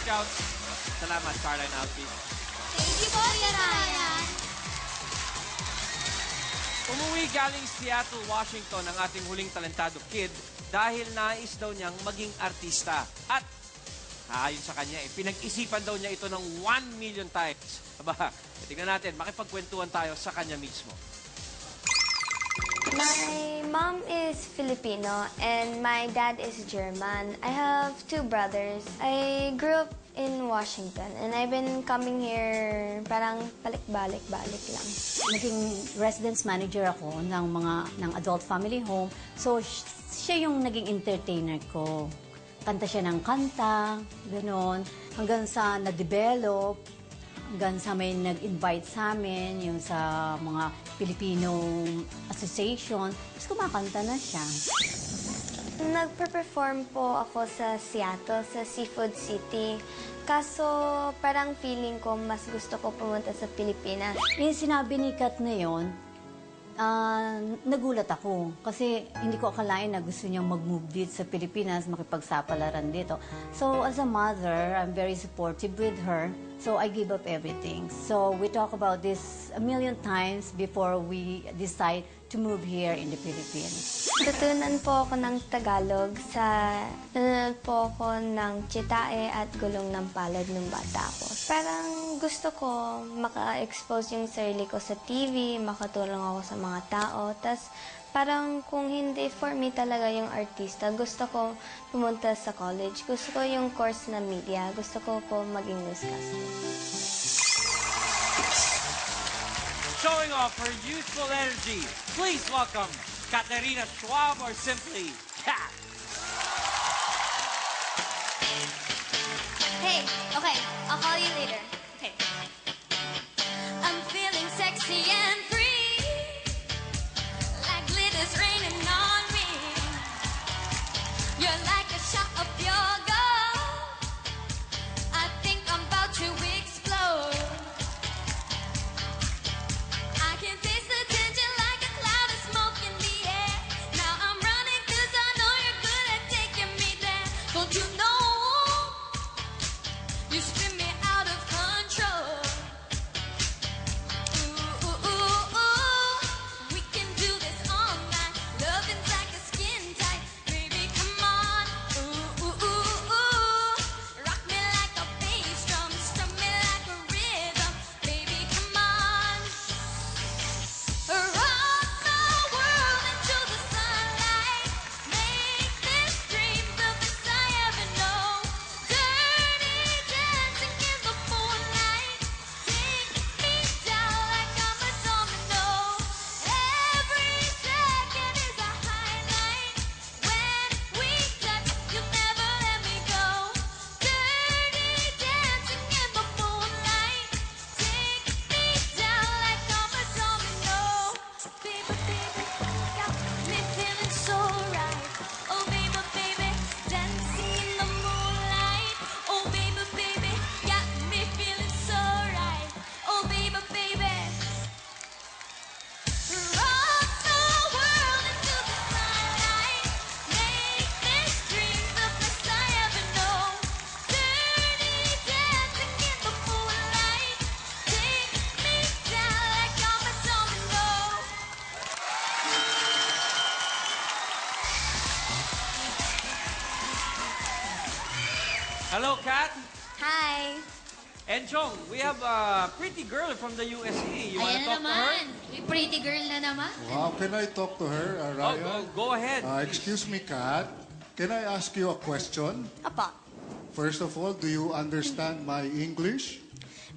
Scouts. Salamat, Caroline Alpin. Thank you po, Kuya Ryan. Umuwi galing Seattle, Washington ang ating huling talentado kid dahil nais daw niyang maging artista. At ayon sa kanya, pinag-isipan daw niya ito ng 1 million times. Aba, tingnan natin, makipagkwentuhan tayo sa kanya mismo. My mom is Filipino and my dad is German. I have 2 brothers. I grew up in Washington and I've been coming here parang balik-balik lang. Naging residence manager ako ng adult family home. So, siya yung naging entertainer ko. Kanta siya ng kanta, gano'n. Hanggang sa na-develop, hanggang sa may nag-invite sa amin, yung sa mga Filipino association. Tapos kumakanta na siya. Nagpe-perform po ako sa Seattle, sa Seafood City. Kaso parang feeling ko mas gusto ko pumunta sa Pilipinas. Yung sinabi ni Kat na yun, nagulat ako. Kasi hindi ko akalain na gusto niyang mag-move dito sa Pilipinas, makipagsapalaran dito. So as a mother, I'm very supportive with her. So I give up everything. So we talk about this a million times before we decide to move here in the Philippines. Tutunan po ako ng Tagalog nanonood po ako ng Chitae at Gulong ng Palad nung bata ako. Parang gusto ko maka-expose yung sarili ko sa TV, makatulong ako sa mga tao. Tas parang kung hindi for me talaga yung artista, gusto ko pumunta sa college. Gusto ko yung course na media. Gusto ko po maging newscaster. Showing off her youthful energy, please welcome Katerina Schwab or simply Kat. Hey, okay, I'll call you later. Okay. I'm feeling sexy and free, like glitter's raining on me. You're like a shot of pure gold. I think I'm about to explode. I can taste the tension like a cloud of smoke in the air. Now I'm running 'cause I know you're good at taking me there. Don't you know? You spin me out of control. Ooh, ooh, ooh, ooh. We can do this all night. Loving's like a skin tight. Baby, come on. Ooh, ooh, ooh, ooh. Rock me like a bass drum. Strum me like a rhythm. Baby, come on. Rock the world into the sunlight. Make this dream the best I ever know. Dirty dancing in the moonlight. Take me down like I'm a domino. Every second is a highlight. When we touch, you never let me go. Dirty dancing in the moonlight. Take me down like I'm a domino. Baby, baby, got me feeling so right. Oh, baby, baby, dancing in the moonlight. Oh, baby, baby, got me feeling so right. Oh, baby, baby. Rock the world into the sunlight. Make this dream the best I ever know. Dirty dancing in the moonlight. Take me down like I'm a domino. Hello, Kat. Hi! And Chong, we have a pretty girl from the USA. You want to Ayan na talk to her? naman. May pretty girl na naman. Wow, can I talk to her, Oh, Ryan? go ahead. Excuse me, Kat. Can I ask you a question? Apa, First of all, do you understand my English?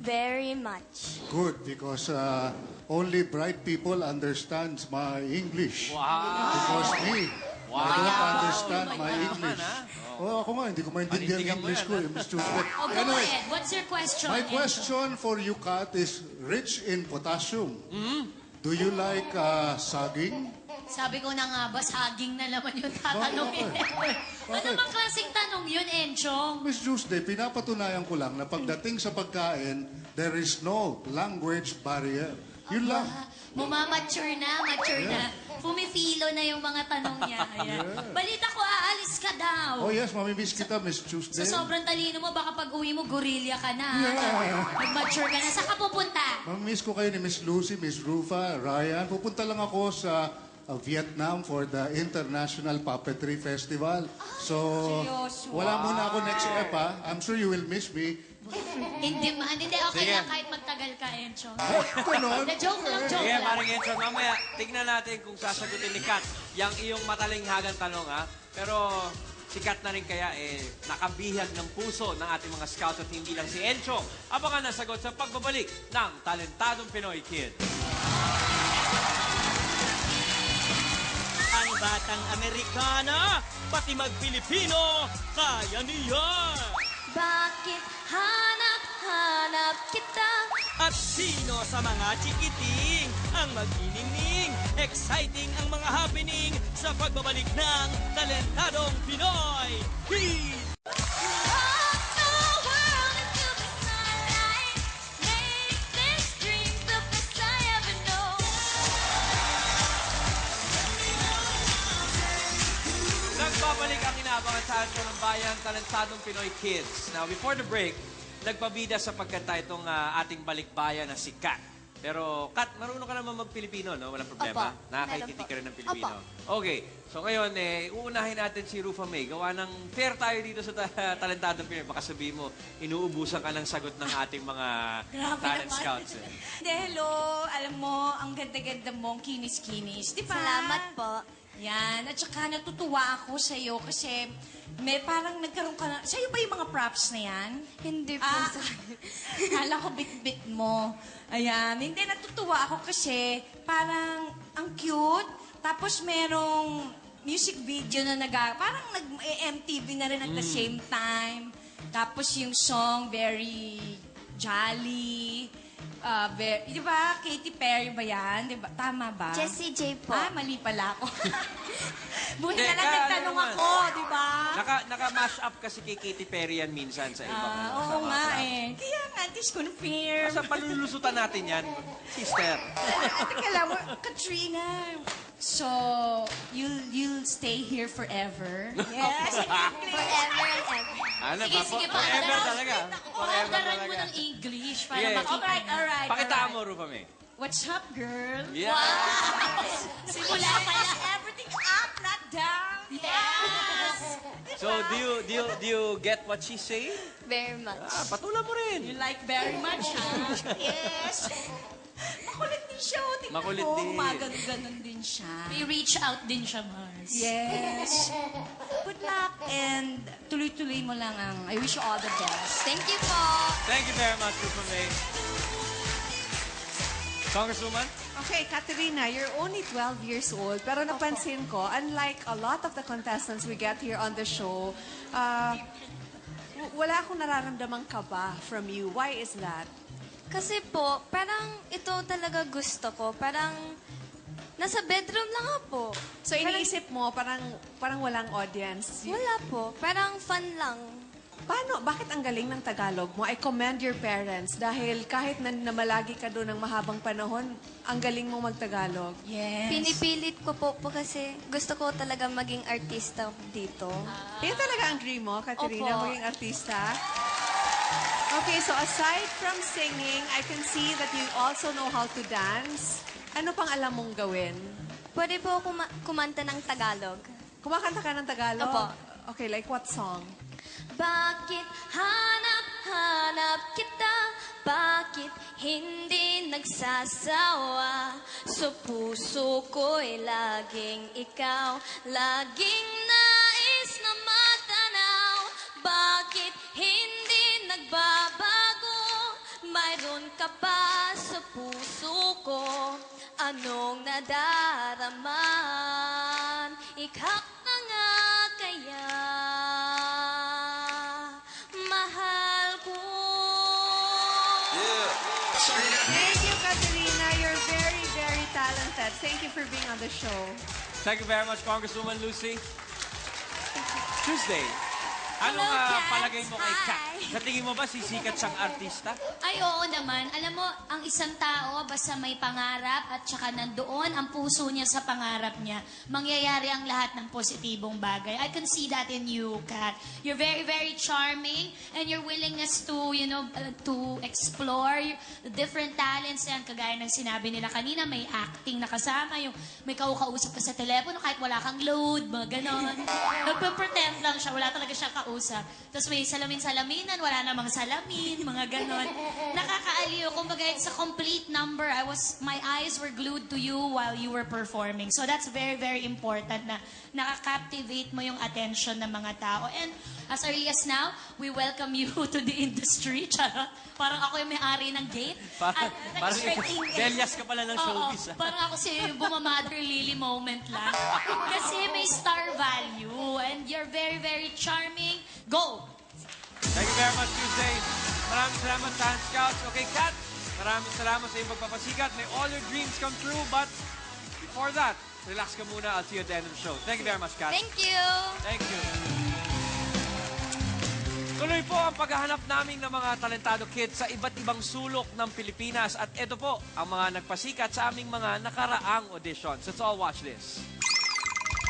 very much. Good, because only bright people understands my English. Wow. Because me, I don't understand my Naman, English. ha? Oh, ako nga, hindi ko maintindihan Panindigan ang mo English yan, ko. ha? Miss Tuesday. Oh, go Anyway, ahead. What's your question? my question for you, Kat, is rich in potassium. Do you like saging? Sabi ko na nga ba, saging na naman yung tatanungin. Ano bang klaseng tanong yun, Enchong? Miss Tuesday, pinapatunayan ko lang na pagdating sa pagkain, there is no language barrier. Yun lang. Mature na. Pumipilo na yung mga tanong niya. Ayan. Balita ko, aalis ka daw. Oh yes, mamimiss kita, Miss Tuesday. Sa sobrang talino mo, baka pag uwi mo, gorilla ka na. Mag-mature ka na. Saan ka pupunta? Mamimiss ko kayo ni Miss Lucy, Miss Rufa, Ryan. Pupunta lang ako sa Vietnam for the International Puppetry Festival. So, seryoso? wala muna ako next ep, ha? I'm sure you will miss me. Hindi man. Hindi, okay Sige. lang kahit magtagal ka, Encho. Ganon. Joke lang, joke Sige, lang. Maring Encho, mamaya, tignan natin kung sasagutin ni Kat yung iyong matalinghagang tanong, ha? Pero si Kat na rin kaya, nakabihag ng puso ng ating mga scouts at hindi lang si Encho. Abangan ang sagot sa pagbabalik ng Talentadong Pinoy Kid. Ang batang Amerikana, pati mag-Pilipino, kaya niya! Bakit hanap-hanap kita? At sino sa mga chikiting ang mag-inining? Exciting ang mga happening sa pagbabalik ng Talentadong Pinoy Kid! Rock the world into the sunlight. Make this dream the best I ever know. Nagbabalik ang inaabangan sa atin ng bayan, Talentadong Pinoy Kids. Now, before the break, nagpabida sa pagkanta itong ating balikbayan na si Kat. Pero, Kat, marunong ka naman mag-Pilipino, no? Walang problema. Opo, Nakakaintindi meron po. ka rin ng Pilipino. Opo. Okay. So, ngayon, uunahin natin si Rufa May. Gawa ng fair tayo dito sa Talentadong Pinoy. Baka sabihin mo, inuubusan ka ng sagot ng ating mga Grabe talent naman. scouts. Hindi, hello. Alam mo, ang ganda-ganda mong kinis-kinis. Di ba? Salamat po. Yan. At saka natutuwa ako sa'yo kasi may parang nagkaroon ka na... Sa'yo ba yung mga props na yan? Hindi po. Ah, kala ko bit-bit mo. Ayan. Hindi, natutuwa ako kasi parang ang cute. Tapos merong music video na parang nag-MTV na rin at the same time. Tapos yung song, very jolly. Di ba? Katy Perry ba yan? Di ba? Tama ba? Jessie J po. Ah, mali pala ako. Buti Hindi, na lang ano nagtanong naman. ako, di ba? Naka-mash up kasi kay Katy Perry yan minsan sa ibang Oo sa mga nga props. eh. Kaya nga, disconfirm. Sa palulusutan natin yan, sister. Teka lang, Katrina. So, you'll stay here forever? Yes, exactly. Forever and ever. Ano, Sige, sige, forever paandaran- talaga. Forever Paandaran mo talaga. ng English para Yes. makita Alright, mo. alright. Pakitaan mo, Rufa May. What's up, girl? Yeah. Simula pa lang. Everything up, not down. Yes. So, do you get what she's saying? Very much. Patulan mo You rin. like very much, huh? Yes. Makulit din siya. Oh. Tingnan Makulit mo, din. gumagano-ganon din siya. May reach out din siya, Mars. Yes. Good luck and tuloy-tuloy mo lang ang I wish you all the best. Thank you po. Thank you very much, Rufa May. Congresswoman? Okay, Katerina, you're only 12 years old, pero napansin ko, unlike a lot of the contestants we get here on the show, wala akong nararamdamang kaba from you. Why is that? Kasi po, parang ito talaga gusto ko. Parang nasa bedroom lang po. So iniisip mo, parang walang audience. Wala po. Parang fun lang. Paano? Bakit ang galing ng Tagalog mo? I commend your parents dahil kahit na namalagi ka doon ng mahabang panahon, ang galing mo mag-Tagalog. Yes. Pinipilit ko po kasi gusto ko talaga maging artista dito. Yan talaga ang dream mo, Katerina, Opo. maging artista? Okay, so aside from singing, I can see that you also know how to dance. Ano pang alam mong gawin? Pwede po ako kumanta ng Tagalog. Kumakanta ka ng Tagalog? Opo. Okay, like what song? Bakit hanap-hanap kita? Bakit hindi nagsasawa? Sa puso ko'y laging ikaw, laging nais na matanaw. Bakit hindi nagbabago? Mayroon ka ba sa puso ko? Anong nadaraman? Ikak na nga kaya mahal ko. Thank you, Katerina. You're very, very talented. Thank you for being on the show. Thank you very much, Congresswoman Lucy. Tuesday. Anong Hello, Kat. palagay mo kay Kat? Hi. Sa tingin mo ba sisikat siyang artista? Ay, oo naman. Alam mo, ang isang tao, basta may pangarap at saka nandoon ang puso niya sa pangarap niya, mangyayari ang lahat ng positibong bagay. I can see that in you, Kat. You're very, very charming and your willingness to, to explore the different talents yan. Kagaya ng sinabi nila kanina, may acting na kasama, yung may kausap ka sa telepono kahit wala kang load, mga ganon. Nagpe-pretend lang siya, wala talaga siya kausap. Tapos may salamin-salaminan, wala namang salamin, mga ganon. Nakakaaliw. Kumbaga, it's a complete number. My eyes were glued to you while you were performing. So that's very, very important na nakaka-captivate mo yung attention ng mga tao. And as early as now, we welcome you to the industry. Charot. Parang ako yung may-ari ng gate. Parang Expecting- Delias ka pala ng showbiz. Oo, parang ako si Bumamother Lily moment lang. Kasi may star value and you're very, very charming. Go! Thank you very much, Tuesday. Maraming salamat, Talent Scouts. Okay, Kat, maraming salamat sa iyong pagpapasikat. May all your dreams come true, but before that, relax ka muna. I'll see you at the end of the show. Thank you very much, Kat. Thank you. Thank you. Tuloy po ang paghahanap namin ng mga talentado kids sa iba't ibang sulok ng Pilipinas. At ito po ang mga nagpasikat sa aming mga nakaraang auditions. Let's all watch this.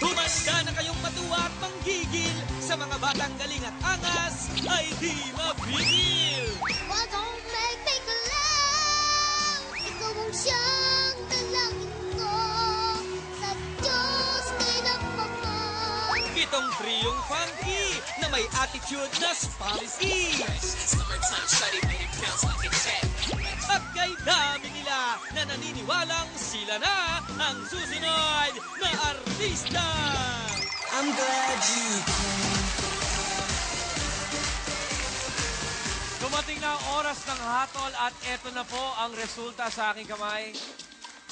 Humanda na kayong matuwa at manggigil sa mga batang galing at angas ay di mapigil. Well, don't make me galaw. Ikaw ang siyang dalangin ko. Sa Diyos pinagmamahal. Itong triyong funky na may attitude na spunky. At kay dami nila na naniniwalang sila na ang susunod na artista. I'm glad you Dumating na ang oras ng hatol at eto na po ang resulta sa aking kamay.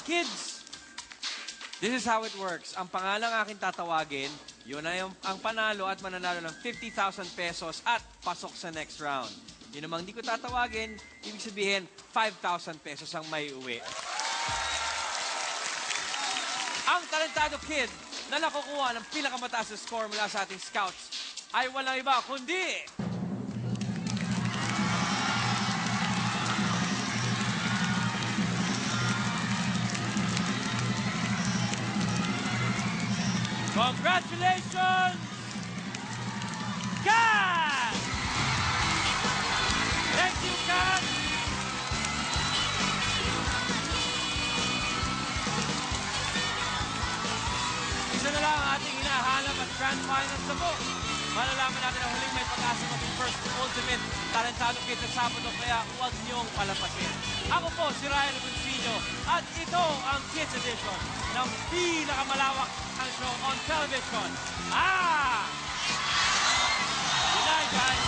Kids, this is how it works. Ang pangalang aking tatawagin, yun na ang panalo at mananalo ng 50,000 pesos at pasok sa next round. Yun namang di ko tatawagin, ibig sabihin 5,000 pesos ang may uwi. Ang talentado kid na nakukuha ng pinakamataas na score mula sa ating scouts ay walang iba kundi... Congratulations, Kat! Thank you, Kat! Isa na lang ang ating hinahanap at grand finals na po. Malalaman natin ang huling may pag-asa maging first to ultimate talentado kids sa Sabado, kaya huwag niyong palampasin. Ako po si Ryan Agoncillo at ito ang Kids Edition ng pinakamalawak ang show on television. Good night, guys!